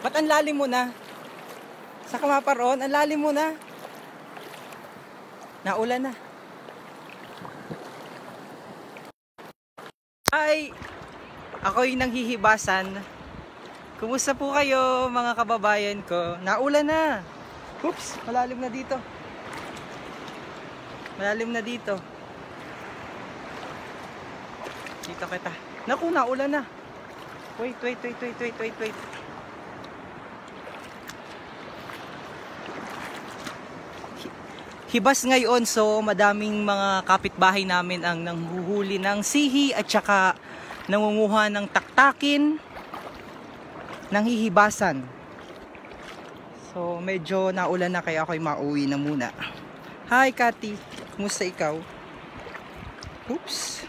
Ba't ang lalim mo na? Sa kamaparoon, ang lalim mo na. Naulan na. Hi! Ako'y nanghihibasan. Kumusta po kayo mga kababayan ko? Naulan na. Oops, malalim na dito. Malalim na dito. Dito kita. Naku, naulan na. Wait. Hibas ngayon, so madaming mga kapitbahay namin ang nanghuhuli ng sihi at saka nangunguha ng taktakin, nanghihibasan. So medyo naulan na kaya ako'y mauwi na muna. Hi Kati, kumusta ikaw? Oops.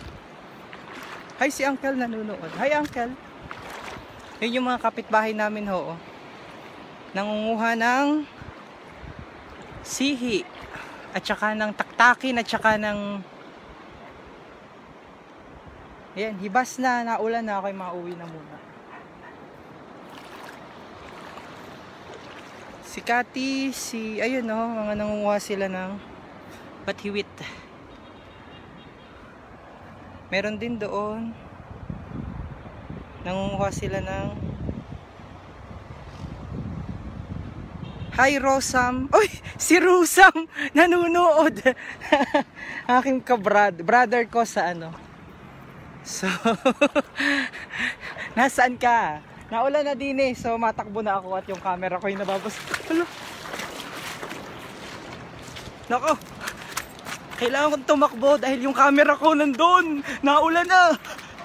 Hi, si Uncle nanonood. Hi Uncle. Yun yung mga kapitbahay namin ho. Nangunguha ng sihi at saka ng taktakin at saka ng ayan, hibas na, naulan na, ako'y mauwi na muna. Si Kati, ayun no, mga nangunguha sila ng pathiwit. Meron din doon nangunguha sila ng Hi Rosam. Uy, si Rosam nanunood. Aking brother ko sa ano. So nasaan ka? Naulan na din eh. So matakbo na ako at yung camera ko ay nababas. Hala. Nako. Kailangan kong tumakbo dahil yung camera ko nandun. Naulan na.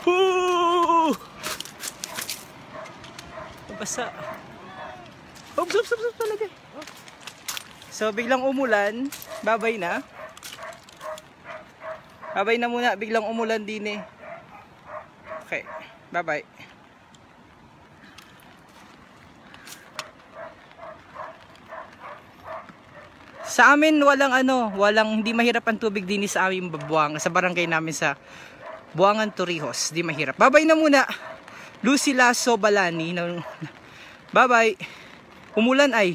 Woo! Basa. Oops, talaga. So biglang umulan, babay na. Babay na muna, biglang umulan din eh. Okay, bye-bye. Sa amin walang hindi mahirap ang tubig din sa aming Buangan, sa barangay namin sa Buangan, Torrijos. Di mahirap. Bye-bye na muna. Lucy Lasso Balani. Bye-bye. Umulan ay